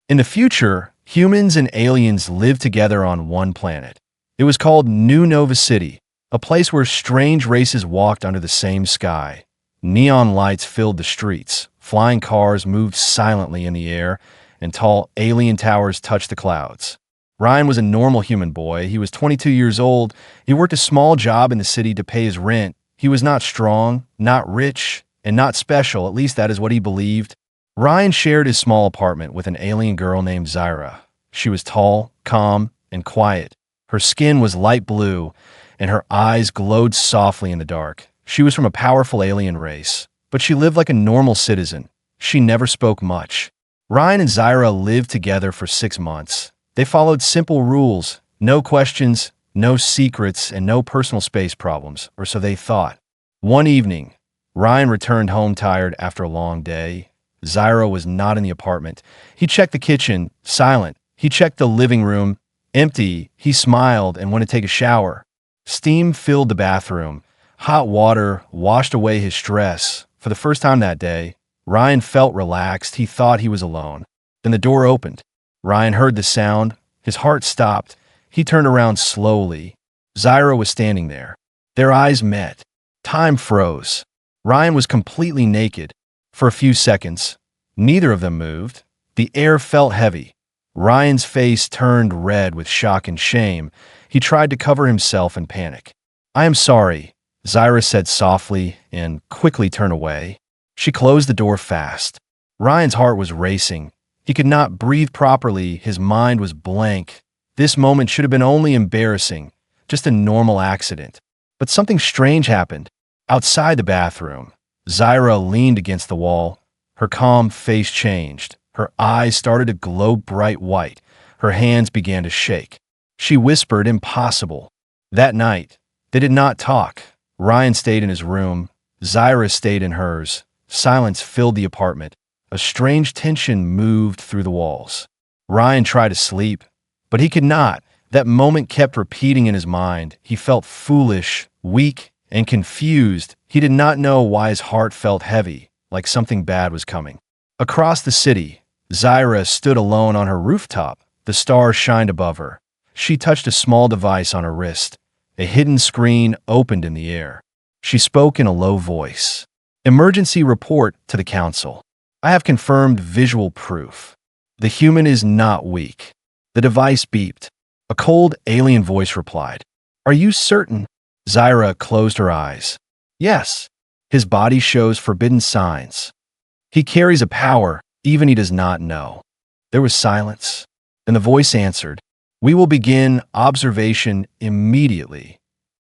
In the future, humans and aliens lived together on one planet. It was called New Nova City, a place where strange races walked under the same sky. Neon lights filled the streets, flying cars moved silently in the air, and tall alien towers touched the clouds. Ryan was a normal human boy. He was 22 years old. He worked a small job in the city to pay his rent. He was not strong, not rich, and not special, at least that is what he believed. Ryan shared his small apartment with an alien girl named Zyra. She was tall, calm, and quiet. Her skin was light blue, and her eyes glowed softly in the dark. She was from a powerful alien race, but she lived like a normal citizen. She never spoke much. Ryan and Zyra lived together for 6 months. They followed simple rules: no questions, no secrets, and no personal space problems, or so they thought. One evening, Ryan returned home tired after a long day. Zyra was not in the apartment. He checked the kitchen, silent. He checked the living room, empty. He smiled and went to take a shower. Steam filled the bathroom. Hot water washed away his stress. For the first time that day, Ryan felt relaxed. He thought he was alone. Then the door opened. Ryan heard the sound. His heart stopped. He turned around slowly. Zyra was standing there. Their eyes met. Time froze. Ryan was completely naked. For a few seconds, neither of them moved. The air felt heavy. Ryan's face turned red with shock and shame. He tried to cover himself in panic. "I am sorry," Zyra said softly and quickly turned away. She closed the door fast. Ryan's heart was racing. He could not breathe properly. His mind was blank. This moment should have been only embarrassing, just a normal accident. But something strange happened. Outside the bathroom, Zyra leaned against the wall. Her calm face changed. Her eyes started to glow bright white. Her hands began to shake. She whispered, "Impossible." That night, they did not talk. Ryan stayed in his room. Zyra stayed in hers. Silence filled the apartment. A strange tension moved through the walls. Ryan tried to sleep, but he could not. That moment kept repeating in his mind. He felt foolish, weak, and confused. He did not know why his heart felt heavy, like something bad was coming. Across the city, Zyra stood alone on her rooftop. The stars shined above her. She touched a small device on her wrist. A hidden screen opened in the air. She spoke in a low voice. "Emergency report to the council. I have confirmed visual proof. The human is not weak." The device beeped. A cold alien voice replied. "Are you certain?" Zyra closed her eyes. "Yes." His body shows forbidden signs. He carries a power even he does not know. There was silence. Then the voice answered, "We will begin observation immediately."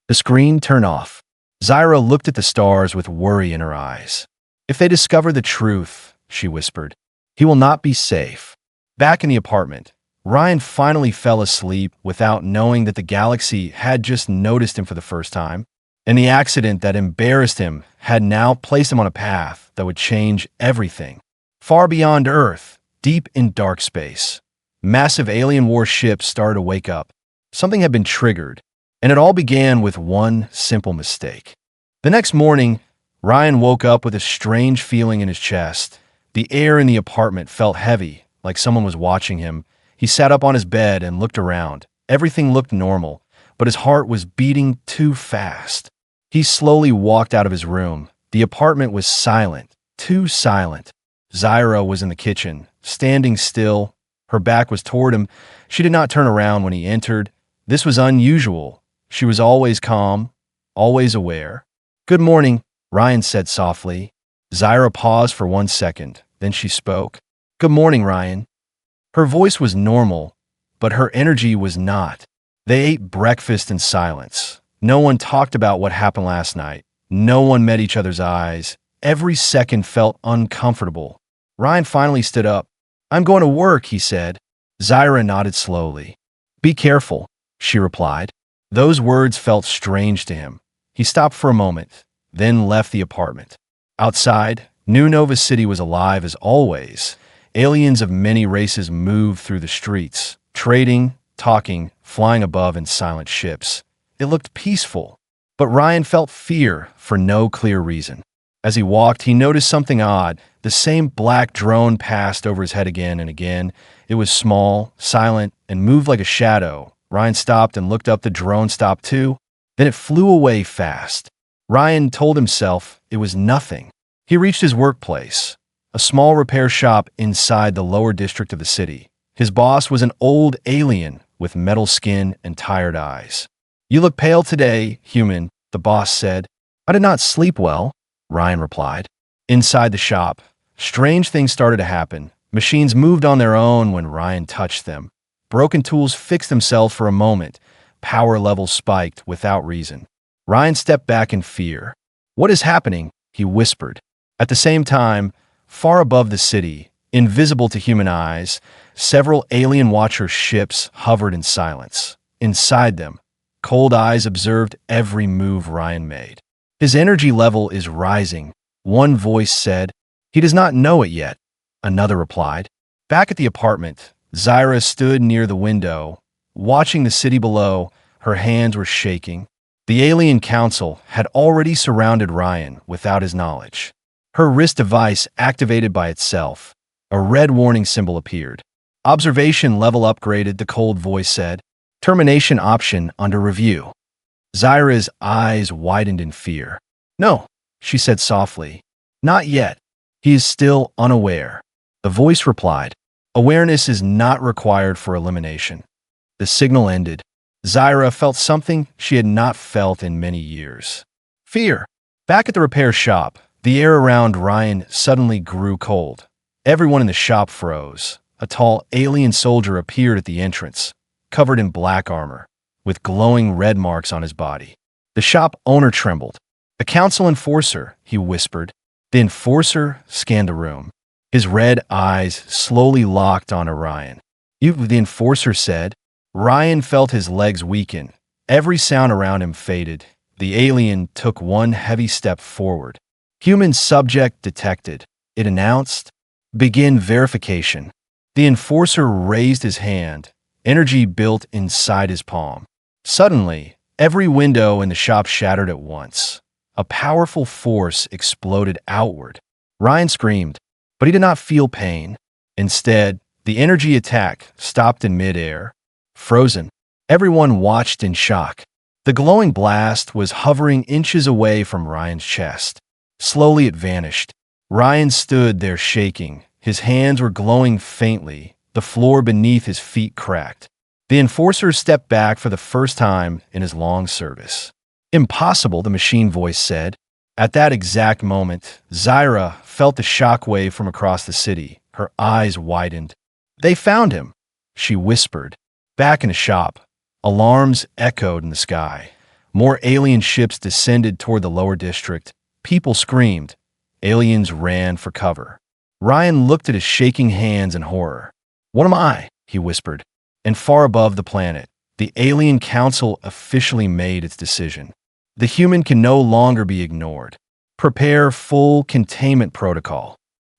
The screen turned off. Zyra looked at the stars with worry in her eyes. "If they discover the truth," she whispered, "he will not be safe." Back in the apartment, Ryan finally fell asleep without knowing that the galaxy had just noticed him for the first time, and the accident that embarrassed him had now placed him on a path that would change everything. Far beyond Earth, deep in dark space, massive alien warships started to wake up. Something had been triggered, and it all began with one simple mistake. The next morning, Ryan woke up with a strange feeling in his chest. The air in the apartment felt heavy, like someone was watching him. He sat up on his bed and looked around. Everything looked normal, but his heart was beating too fast. He slowly walked out of his room. The apartment was silent, too silent. Zyra was in the kitchen, standing still. Her back was toward him. She did not turn around when he entered. This was unusual. She was always calm, always aware. "Good morning," Ryan said softly. Zyra paused for 1 second. Then she spoke. "Good morning, Ryan." Her voice was normal, but her energy was not. They ate breakfast in silence. No one talked about what happened last night. No one met each other's eyes. Every second felt uncomfortable. Ryan finally stood up. "I'm going to work," he said. Zyra nodded slowly. "Be careful," she replied. Those words felt strange to him. He stopped for a moment, then left the apartment. Outside, New Nova City was alive as always. Aliens of many races moved through the streets, trading, talking, flying above in silent ships. It looked peaceful, but Ryan felt fear for no clear reason. As he walked, he noticed something odd. The same black drone passed over his head again and again. It was small, silent, and moved like a shadow. Ryan stopped and looked up. The drone stopped too. Then it flew away fast. Ryan told himself it was nothing. He reached his workplace, a small repair shop inside the lower district of the city. His boss was an old alien with metal skin and tired eyes. "You look pale today, human," the boss said. "I did not sleep well," Ryan replied. Inside the shop, strange things started to happen. Machines moved on their own when Ryan touched them. Broken tools fixed themselves for a moment. Power levels spiked without reason. Ryan stepped back in fear. "What is happening?" he whispered. At the same time, far above the city, invisible to human eyes, several alien watcher ships hovered in silence. Inside them, cold eyes observed every move Ryan made. "His energy level is rising," one voice said. "He does not know it yet," another replied. Back at the apartment, Zyra stood near the window, watching the city below. Her hands were shaking. The alien council had already surrounded Ryan without his knowledge. Her wrist device activated by itself. A red warning symbol appeared. "Observation level upgraded," the cold voice said. "Termination option under review." Zyra's eyes widened in fear. "No," she said softly. "Not yet. He is still unaware." The voice replied, "Awareness is not required for elimination." The signal ended. Zyra felt something she had not felt in many years. Fear. Back at the repair shop, the air around Ryan suddenly grew cold. Everyone in the shop froze. A tall alien soldier appeared at the entrance, covered in black armor, with glowing red marks on his body. The shop owner trembled. "A council enforcer," he whispered. The enforcer scanned the room. His red eyes slowly locked on Ryan. "You," the enforcer said. Ryan felt his legs weaken. Every sound around him faded. The alien took one heavy step forward. "Human subject detected," it announced. "Begin verification." The enforcer raised his hand. Energy built inside his palm. Suddenly, every window in the shop shattered at once. A powerful force exploded outward. Ryan screamed, but he did not feel pain. Instead, the energy attack stopped in midair. Frozen, everyone watched in shock. The glowing blast was hovering inches away from Ryan's chest. Slowly it vanished. Ryan stood there shaking. His hands were glowing faintly. The floor beneath his feet cracked. The enforcer stepped back for the first time in his long service. "Impossible," the machine voice said. At that exact moment, Zyra felt the shockwave from across the city. Her eyes widened. "They found him," she whispered. Back in the shop, alarms echoed in the sky. More alien ships descended toward the lower district. People screamed. Aliens ran for cover. Ryan looked at his shaking hands in horror. "What am I?" he whispered. And far above the planet, the alien council officially made its decision. The human can no longer be ignored. Prepare full containment protocol.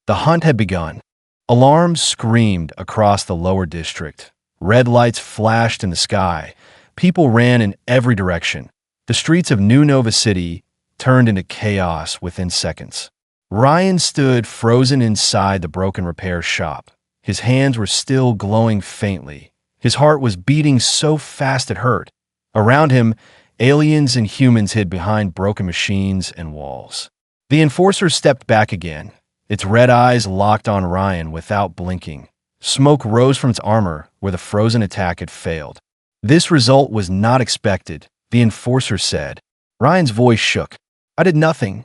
The hunt had begun. Alarms screamed across the lower district. Red lights flashed in the sky. People ran in every direction. The streets of New Nova City turned into chaos within seconds. Ryan stood frozen inside the broken repair shop. His hands were still glowing faintly. His heart was beating so fast it hurt. Around him, aliens and humans hid behind broken machines and walls. The enforcer stepped back again. Its red eyes locked on Ryan without blinking. Smoke rose from its armor where the frozen attack had failed. "This result was not expected," the enforcer said. Ryan's voice shook. "I did nothing.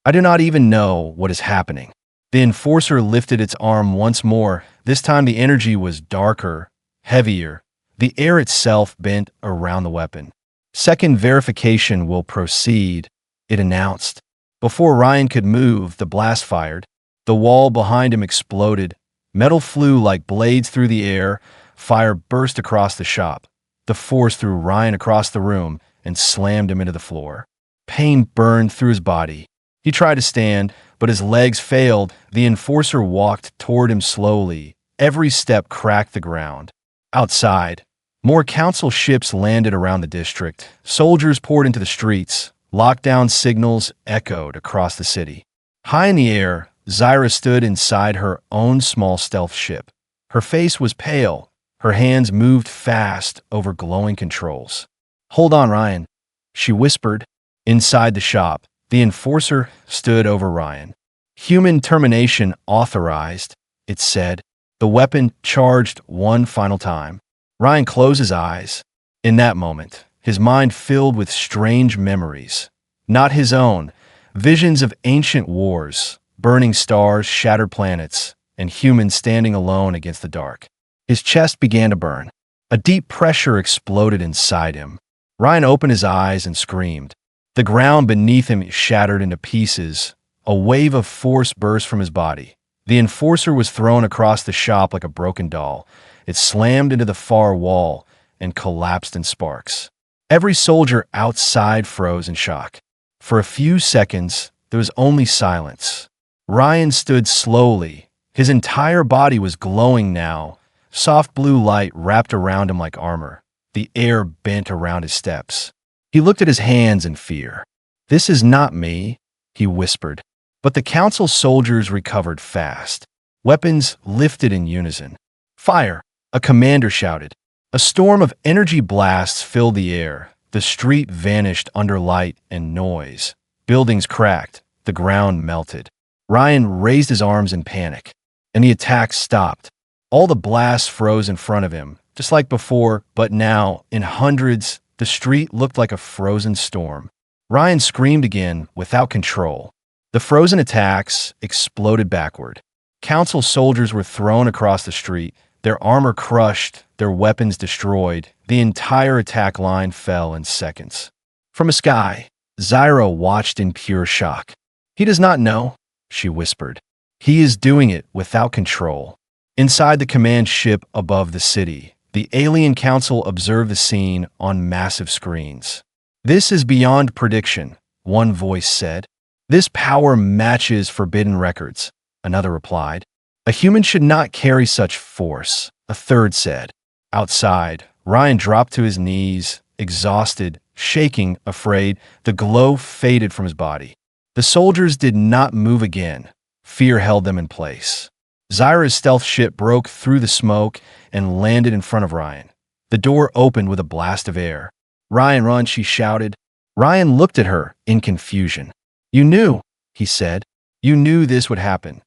I do not even know what is happening." The enforcer lifted its arm once more. This time the energy was darker, heavier. The air itself bent around the weapon. "Second verification will proceed," it announced. Before Ryan could move, the blast fired. The wall behind him exploded. Metal flew like blades through the air. Fire burst across the shop. The force threw Ryan across the room and slammed him into the floor. Pain burned through his body. He tried to stand, but his legs failed. The enforcer walked toward him slowly. Every step cracked the ground. Outside, more council ships landed around the district. Soldiers poured into the streets. Lockdown signals echoed across the city. High in the air, Zyra stood inside her own small stealth ship. Her face was pale. Her hands moved fast over glowing controls. "Hold on, Ryan," she whispered. Inside the shop, the enforcer stood over Ryan. "Human termination authorized," it said. The weapon charged one final time. Ryan closed his eyes. In that moment, his mind filled with strange memories. Not his own. Visions of ancient wars, burning stars, shattered planets, and humans standing alone against the dark. His chest began to burn. A deep pressure exploded inside him. Ryan opened his eyes and screamed. The ground beneath him shattered into pieces. A wave of force burst from his body. The enforcer was thrown across the shop like a broken doll. It slammed into the far wall and collapsed in sparks. Every soldier outside froze in shock. For a few seconds, there was only silence. Ryan stood slowly. His entire body was glowing now. Soft blue light wrapped around him like armor. The air bent around his steps. He looked at his hands in fear. "This is not me," he whispered. But the council soldiers recovered fast. Weapons lifted in unison. "Fire!" a commander shouted. A storm of energy blasts filled the air. The street vanished under light and noise. Buildings cracked. The ground melted. Ryan raised his arms in panic, and the attack stopped. All the blasts froze in front of him, just like before, but now, in hundreds, the street looked like a frozen storm. Ryan screamed again, without control. The frozen attacks exploded backward. Council soldiers were thrown across the street, their armor crushed, their weapons destroyed. The entire attack line fell in seconds. From a sky, Zyra watched in pure shock. "He does not know," she whispered. "He is doing it without control." Inside the command ship above the city, the alien council observed the scene on massive screens. "This is beyond prediction," one voice said. "This power matches forbidden records," another replied. "A human should not carry such force," a third said. Outside, Ryan dropped to his knees, exhausted, shaking, afraid. The glow faded from his body. The soldiers did not move again. Fear held them in place. Zyra's stealth ship broke through the smoke and landed in front of Ryan. The door opened with a blast of air. "Ryan, run," she shouted. Ryan looked at her in confusion. "You knew," he said. "You knew this would happen."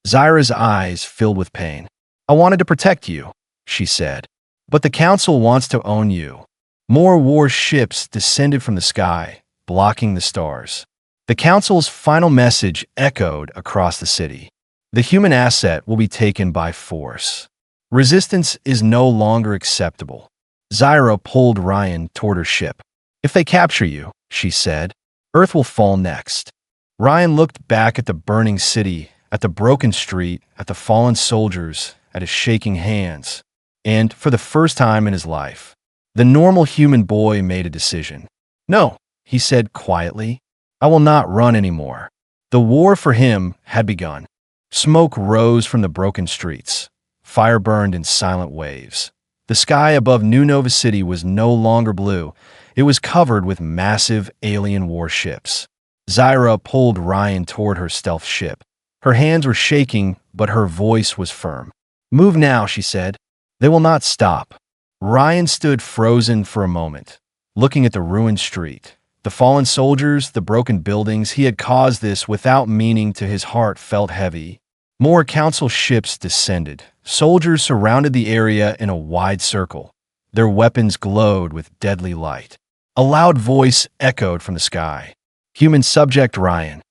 Zyra's eyes filled with pain. "I wanted to protect you," she said. "But the council wants to own you." More war ships descended from the sky, blocking the stars. The council's final message echoed across the city. The human asset will be taken by force. Resistance is no longer acceptable. Zyra pulled Ryan toward her ship. "If they capture you," she said, "Earth will fall next." Ryan looked back at the burning city, at the broken street, at the fallen soldiers, at his shaking hands. And, for the first time in his life, the normal human boy made a decision. "No," he said quietly, "I will not run anymore." The war for him had begun. Smoke rose from the broken streets. Fire burned in silent waves. The sky above New Nova City was no longer blue. It was covered with massive alien warships. Zyra pulled Ryan toward her stealth ship. Her hands were shaking, but her voice was firm. "Move now," she said. "They will not stop." Ryan stood frozen for a moment, looking at the ruined street. The fallen soldiers, the broken buildings, he had caused this without meaning. To his heart felt heavy. More council ships descended. Soldiers surrounded the area in a wide circle. Their weapons glowed with deadly light. A loud voice echoed from the sky. "Human subject Ryan,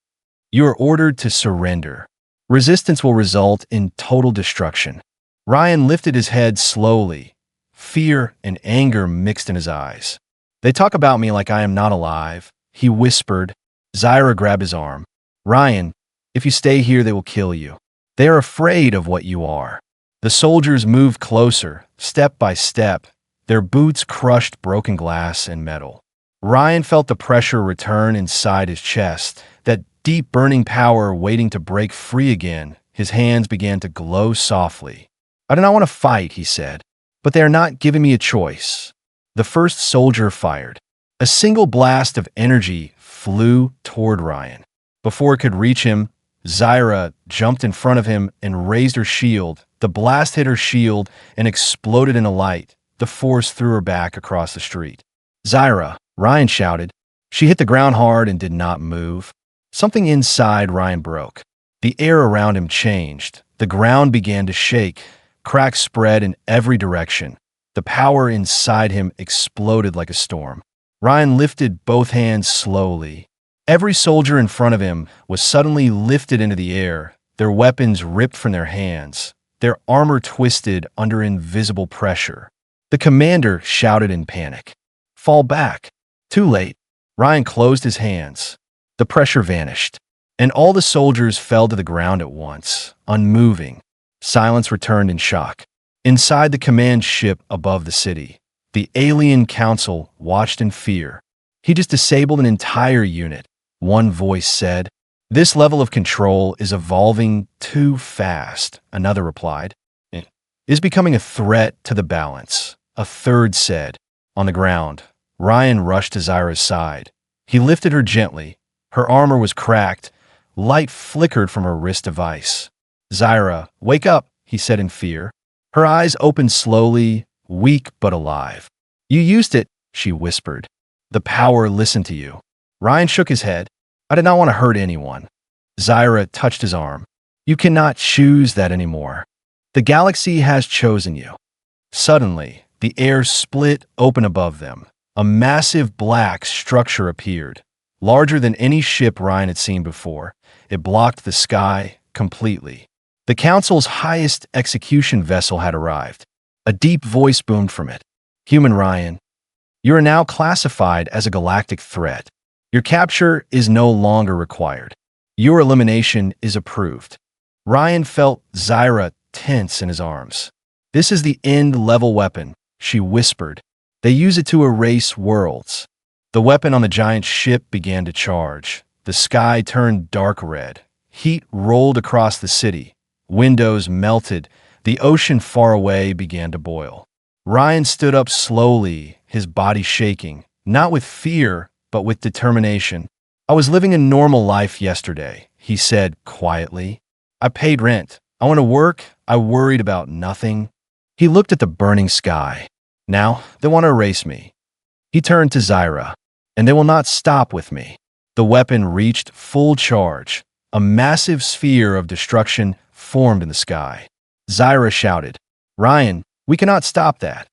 you are ordered to surrender. Resistance will result in total destruction." Ryan lifted his head slowly. Fear and anger mixed in his eyes. "They talk about me like I am not alive," he whispered. Zyra grabbed his arm. "Ryan, if you stay here, they will kill you. They are afraid of what you are." The soldiers moved closer, step by step. Their boots crushed broken glass and metal. Ryan felt the pressure return inside his chest, that deep burning power waiting to break free again. His hands began to glow softly. "I do not want to fight," he said, "but they are not giving me a choice." The first soldier fired. A single blast of energy flew toward Ryan. Before it could reach him, Zyra jumped in front of him and raised her shield. The blast hit her shield and exploded in a light. The force threw her back across the street. "Zyra!" Ryan shouted. She hit the ground hard and did not move. Something inside Ryan broke. The air around him changed. The ground began to shake. Cracks spread in every direction. The power inside him exploded like a storm. Ryan lifted both hands slowly. Every soldier in front of him was suddenly lifted into the air, their weapons ripped from their hands, their armor twisted under invisible pressure. The commander shouted in panic, "Fall back!" Too late. Ryan closed his hands. The pressure vanished, and all the soldiers fell to the ground at once, unmoving. Silence returned in shock. Inside the command ship above the city, the alien council watched in fear. "He just disabled an entire unit," one voice said. "This level of control is evolving too fast," another replied. "It is becoming a threat to the balance," a third said. On the ground, Ryan rushed to Zyra's side. He lifted her gently. Her armor was cracked. Light flickered from her wrist device. "Zyra, wake up," he said in fear. Her eyes opened slowly, weak but alive. "You used it," she whispered. "The power listened to you." Ryan shook his head. "I did not want to hurt anyone." Zyra touched his arm. "You cannot choose that anymore. The galaxy has chosen you." Suddenly, the air split open above them. A massive black structure appeared, larger than any ship Ryan had seen before. It blocked the sky completely. The Council's highest execution vessel had arrived. A deep voice boomed from it. "Human Ryan, you are now classified as a galactic threat. Your capture is no longer required. Your elimination is approved." Ryan felt Zyra tense in his arms. "This is the end-level weapon," she whispered. "They use it to erase worlds." The weapon on the giant ship began to charge. The sky turned dark red. Heat rolled across the city. Windows melted. The ocean far away began to boil. Ryan stood up slowly, his body shaking, not with fear, but with determination. "I was living a normal life yesterday," he said quietly. "I paid rent. I went to work. I worried about nothing." He looked at the burning sky. "Now they want to erase me." He turned to Zyra. "And they will not stop with me." The weapon reached full charge. A massive sphere of destruction formed in the sky. Zyra shouted, "Ryan, we cannot stop that."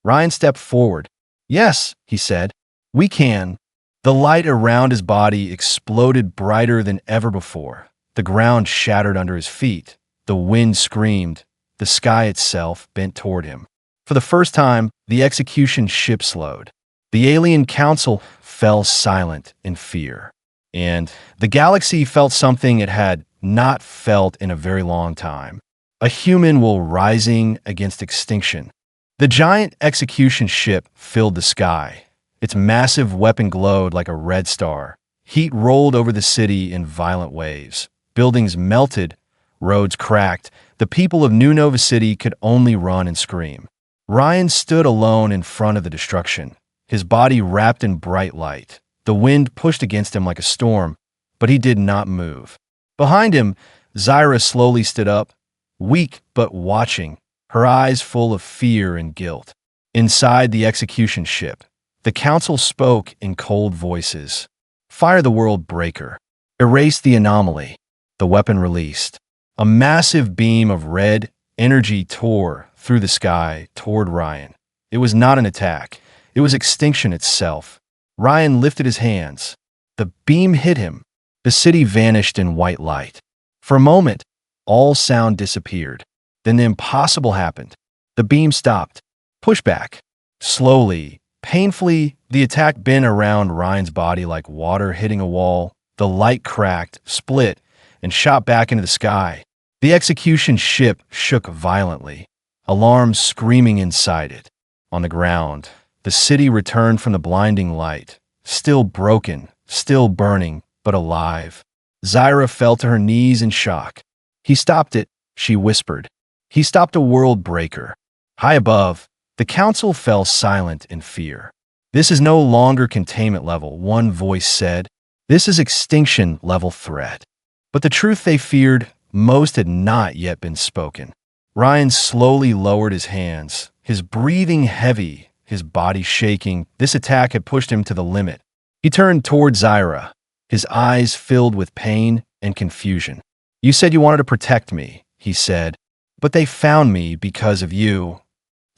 Ryan stepped forward. "Yes," he said, "we can." The light around his body exploded brighter than ever before. The ground shattered under his feet. The wind screamed. The sky itself bent toward him. For the first time, the execution ship slowed. The alien council fell silent in fear. And the galaxy felt something it had not felt in a very long time. A human will rising against extinction. The giant execution ship filled the sky. Its massive weapon glowed like a red star. Heat rolled over the city in violent waves. Buildings melted, roads cracked. The people of New Nova City could only run and scream. Ryan stood alone in front of the destruction, his body wrapped in bright light. The wind pushed against him like a storm, but he did not move. Behind him, Zyra slowly stood up, weak but watching, her eyes full of fear and guilt. Inside the execution ship, the council spoke in cold voices. "Fire the world breaker. Erase the anomaly." The weapon released. A massive beam of red energy tore through the sky toward Ryan. It was not an attack. It was extinction itself. Ryan lifted his hands. The beam hit him. The city vanished in white light. For a moment, all sound disappeared. Then the impossible happened. The beam stopped. Pushback. Slowly, painfully, the attack bent around Ryan's body like water hitting a wall. The light cracked, split, and shot back into the sky. The execution ship shook violently, alarms screaming inside it. On the ground, the city returned from the blinding light, still broken, still burning, but alive. Zyra fell to her knees in shock. "He stopped it," she whispered. "He stopped a world breaker." High above, the council fell silent in fear. "This is no longer containment level," one voice said. "This is extinction level threat." But the truth they feared most had not yet been spoken. Ryan slowly lowered his hands, his breathing heavy, his body shaking. This attack had pushed him to the limit. He turned toward Zyra, his eyes filled with pain and confusion. "You said you wanted to protect me," he said, "but they found me because of you."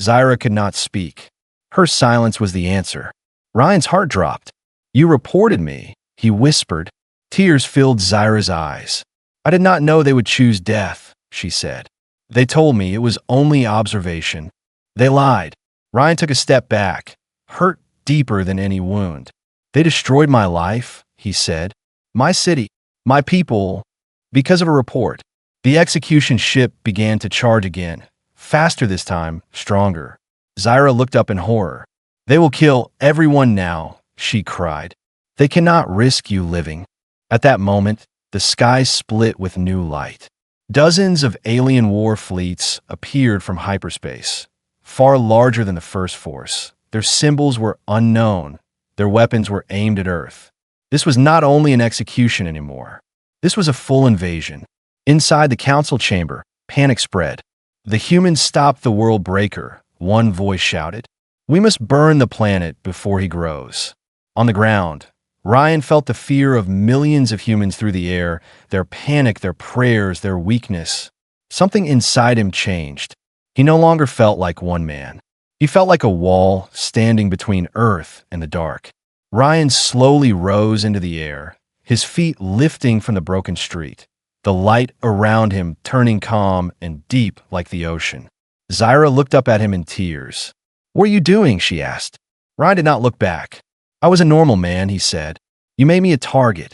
Zyra could not speak. Her silence was the answer. Ryan's heart dropped. "You reported me," he whispered. Tears filled Zyra's eyes. "I did not know they would choose death," she said. "They told me it was only observation. They lied." Ryan took a step back, hurt deeper than any wound. "They destroyed my life," he said. "My city, my people, because of a report." The execution ship began to charge again, faster this time, stronger. Zyra looked up in horror. "They will kill everyone now," she cried. "They cannot risk you living." At that moment, the sky split with new light. Dozens of alien war fleets appeared from hyperspace, far larger than the first force. Their symbols were unknown. Their weapons were aimed at Earth. This was not only an execution anymore. This was a full invasion. Inside the council chamber, panic spread. "The humans stopped the world breaker," one voice shouted. "We must burn the planet before he grows." On the ground, Ryan felt the fear of millions of humans through the air, their panic, their prayers, their weakness. Something inside him changed. He no longer felt like one man. He felt like a wall standing between Earth and the dark. Ryan slowly rose into the air, his feet lifting from the broken street, the light around him turning calm and deep like the ocean. Zyra looked up at him in tears. "What are you doing?" she asked. Ryan did not look back. "I was a normal man," he said. "You made me a target.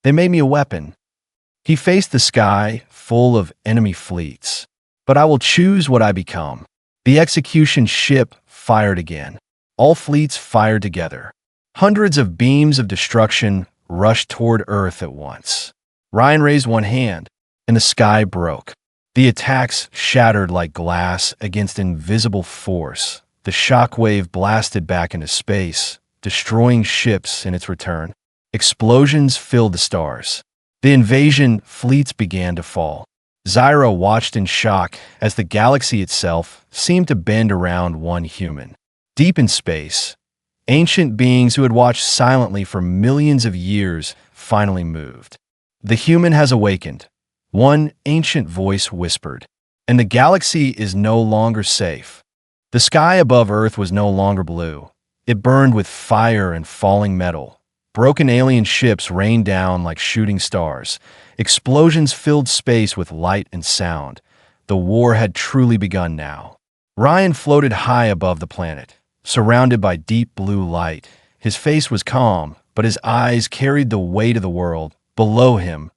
They made me a weapon." He faced the sky, full of enemy fleets. "But I will choose what I become." The execution ship fired again. All fleets fired together. Hundreds of beams of destruction rushed toward Earth at once. Ryan raised one hand, and the sky broke. The attacks shattered like glass against invisible force. The shockwave blasted back into space, destroying ships in its return. Explosions filled the stars. The invasion fleets began to fall. Zyra watched in shock as the galaxy itself seemed to bend around one human. Deep in space, ancient beings who had watched silently for millions of years finally moved. "The human has awakened," one ancient voice whispered, "and the galaxy is no longer safe." The sky above Earth was no longer blue. It burned with fire and falling metal. Broken alien ships rained down like shooting stars. Explosions filled space with light and sound. The war had truly begun now. Ryan floated high above the planet, surrounded by deep blue light. His face was calm, but his eyes carried the weight of the world. Below him,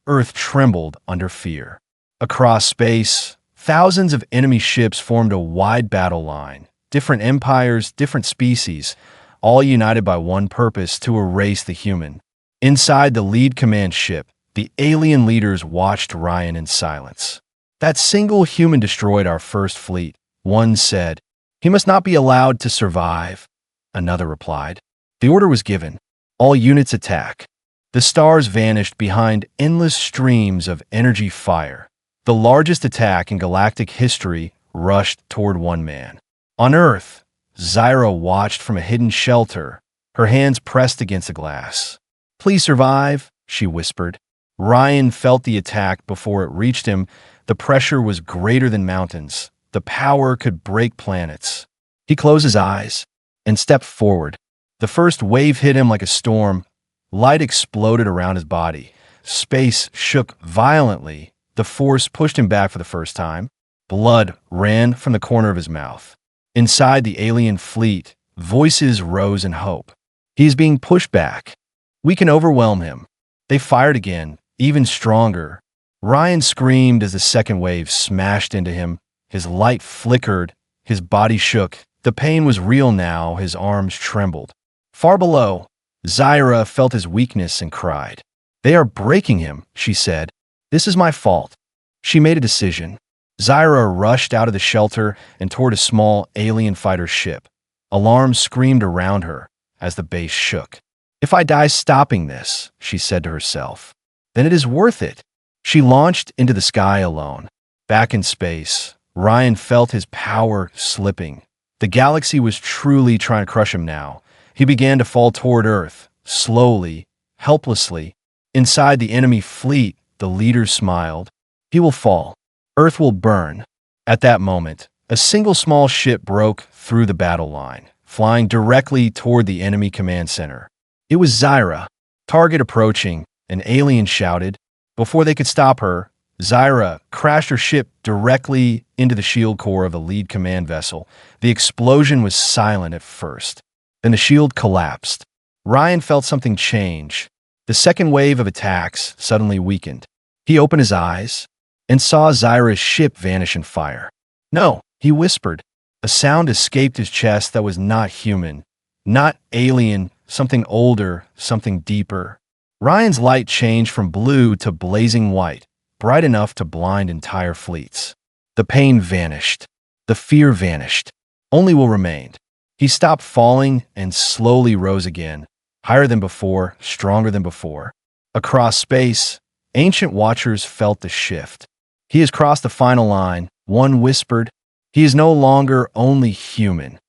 Earth trembled under fear. Across space, thousands of enemy ships formed a wide battle line. Different empires, different species, all united by one purpose: to erase the human. Inside the lead command ship, the alien leaders watched Ryan in silence. "That single human destroyed our first fleet," one said. "He must not be allowed to survive," another replied. The order was given. All units attack. The stars vanished behind endless streams of energy fire. The largest attack in galactic history rushed toward one man. On Earth, Zyra watched from a hidden shelter, her hands pressed against the glass. "Please survive," she whispered. Ryan felt the attack before it reached him. The pressure was greater than mountains. The power could break planets. He closed his eyes and stepped forward. The first wave hit him like a storm. Light exploded around his body. Space shook violently. The force pushed him back for the first time. Blood ran from the corner of his mouth. Inside the alien fleet, voices rose in hope. "He is being pushed back. We can overwhelm him." They fired again, even stronger. Ryan screamed as the second wave smashed into him. His light flickered. His body shook. The pain was real now. His arms trembled. Far below, Zyra felt his weakness and cried. "They are breaking him," she said. "This is my fault." She made a decision. Zyra rushed out of the shelter and toward a small alien fighter ship. Alarms screamed around her as the base shook. "If I die stopping this," she said to herself, then it is worth it. She launched into the sky alone. Back in space, Ryan felt his power slipping. The galaxy was truly trying to crush him now. He began to fall toward Earth, slowly, helplessly. Inside the enemy fleet, the leader smiled. He will fall. Earth will burn. At that moment, a single small ship broke through the battle line, flying directly toward the enemy command center. It was Zyra. Target approaching, an alien shouted. Before they could stop her, Zyra crashed her ship directly into the shield core of the lead command vessel. The explosion was silent at first. Then the shield collapsed. Ryan felt something change. The second wave of attacks suddenly weakened. He opened his eyes and saw Zyra's ship vanish in fire. "No," he whispered. A sound escaped his chest that was not human, not alien, something older, something deeper. Ryan's light changed from blue to blazing white, bright enough to blind entire fleets. The pain vanished. The fear vanished. Only will remained. He stopped falling and slowly rose again, higher than before, stronger than before. Across space, ancient watchers felt the shift. He has crossed the final line, one whispered. He is no longer only human.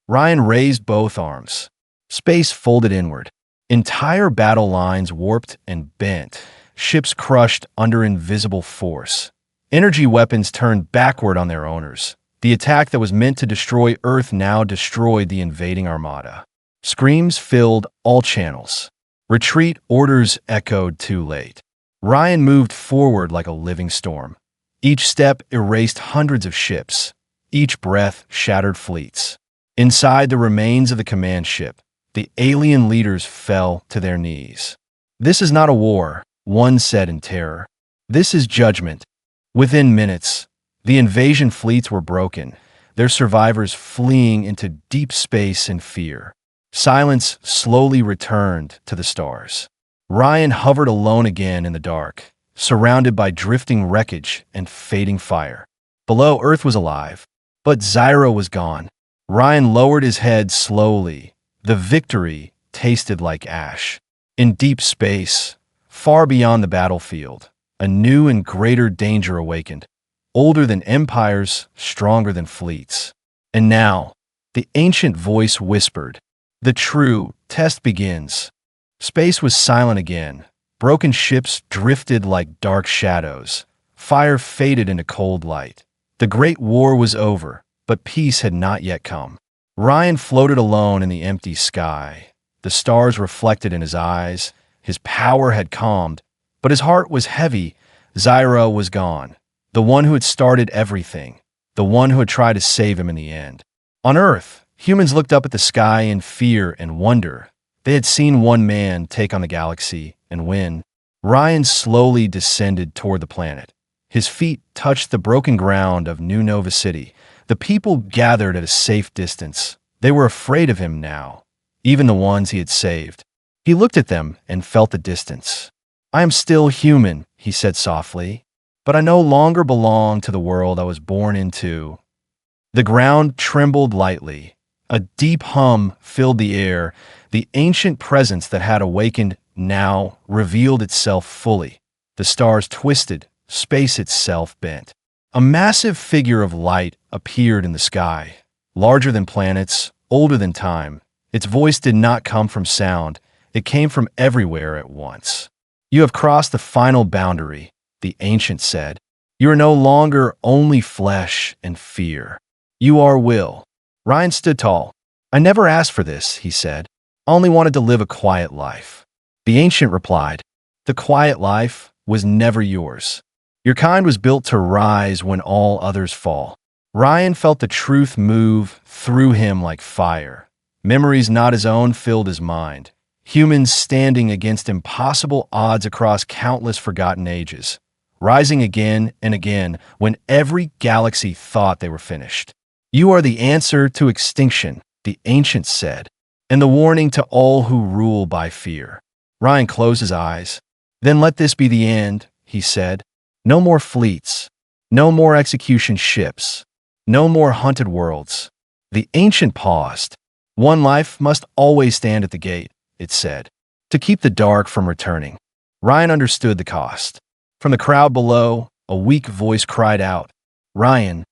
Ryan raised both arms. Space folded inward. Entire battle lines warped and bent. Ships crushed under invisible force. Energy weapons turned backward on their owners. The attack that was meant to destroy Earth now destroyed the invading armada. Screams filled all channels. Retreat orders echoed too late. Ryan moved forward like a living storm. Each step erased hundreds of ships. Each breath shattered fleets. Inside the remains of the command ship, the alien leaders fell to their knees. "This is not a war," one said in terror. "This is judgment." Within minutes, the invasion fleets were broken, their survivors fleeing into deep space in fear. Silence slowly returned to the stars. Ryan hovered alone again in the dark, surrounded by drifting wreckage and fading fire. Below, Earth was alive, but Zyra was gone. Ryan lowered his head slowly. The victory tasted like ash. In deep space, far beyond the battlefield, a new and greater danger awakened, older than empires, stronger than fleets. And now, the ancient voice whispered, "The true test begins." Space was silent again. Broken ships drifted like dark shadows. Fire faded into cold light. The Great War was over, but peace had not yet come. Ryan floated alone in the empty sky. The stars reflected in his eyes. His power had calmed, but his heart was heavy. Zyra was gone, the one who had started everything, the one who had tried to save him in the end. On Earth, humans looked up at the sky in fear and wonder. They had seen one man take on the galaxy and win. Ryan slowly descended toward the planet. His feet touched the broken ground of New Nova City. The people gathered at a safe distance. They were afraid of him now, even the ones he had saved. He looked at them and felt the distance. "I am still human," he said softly, "but I no longer belong to the world I was born into." The ground trembled lightly. A deep hum filled the air. The ancient presence that had awakened now revealed itself fully. The stars twisted, space itself bent. A massive figure of light appeared in the sky, larger than planets, older than time. Its voice did not come from sound, it came from everywhere at once. "You have crossed the final boundary," the ancient said. "You are no longer only flesh and fear. You are will." Ryan stood tall. "I never asked for this," he said. "I only wanted to live a quiet life." The ancient replied, "The quiet life was never yours. Your kind was built to rise when all others fall." Ryan felt the truth move through him like fire. Memories not his own filled his mind. Humans standing against impossible odds across countless forgotten ages, rising again and again when every galaxy thought they were finished. "You are the answer to extinction," the ancient said, "and the warning to all who rule by fear." Ryan closed his eyes. "Then let this be the end," he said. "No more fleets. No more execution ships. No more hunted worlds." The ancient paused. "One life must always stand at the gate," it said, "to keep the dark from returning." Ryan understood the cost. From the crowd below, a weak voice cried out, "Ryan."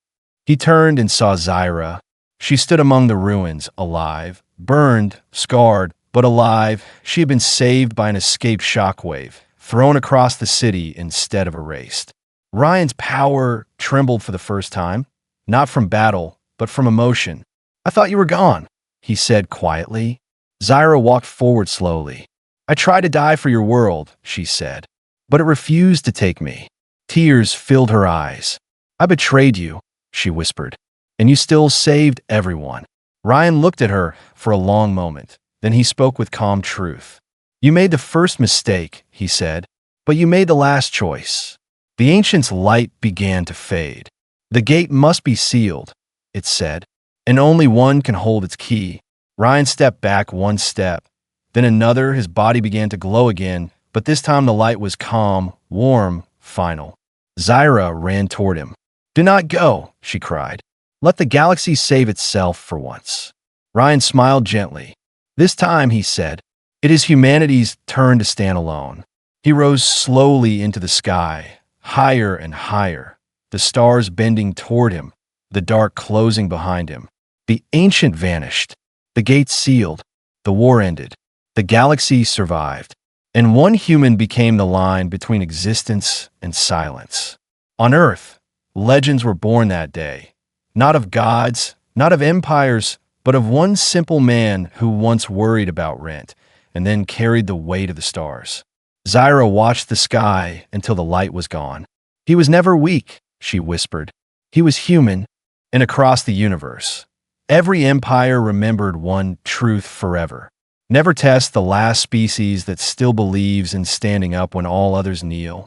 He turned and saw Zyra. She stood among the ruins, alive, burned, scarred, but alive. She had been saved by an escaped shockwave, thrown across the city instead of erased. Ryan's power trembled for the first time, not from battle, but from emotion. "I thought you were gone," he said quietly. Zyra walked forward slowly. "I tried to die for your world," she said, "but it refused to take me." Tears filled her eyes. "I betrayed you," she whispered, "and you still saved everyone." Ryan looked at her for a long moment. Then he spoke with calm truth. "You made the first mistake," he said, "but you made the last choice." The ancient's light began to fade. "The gate must be sealed," it said, "and only one can hold its key." Ryan stepped back one step, then another. His body began to glow again, but this time the light was calm, warm, final. Zyra ran toward him. "Do not go," she cried. "Let the galaxy save itself for once." Ryan smiled gently. "This time," he said, "it is humanity's turn to stand alone." He rose slowly into the sky, higher and higher, the stars bending toward him, the dark closing behind him. The ancient vanished. The gates sealed. The war ended. The galaxy survived. And one human became the line between existence and silence. On Earth, legends were born that day, not of gods, not of empires, but of one simple man who once worried about rent and then carried the weight of the stars. Zyra watched the sky until the light was gone. "He was never weak," she whispered. "He was human." And across the universe, every empire remembered one truth forever. Never test the last species that still believes in standing up when all others kneel.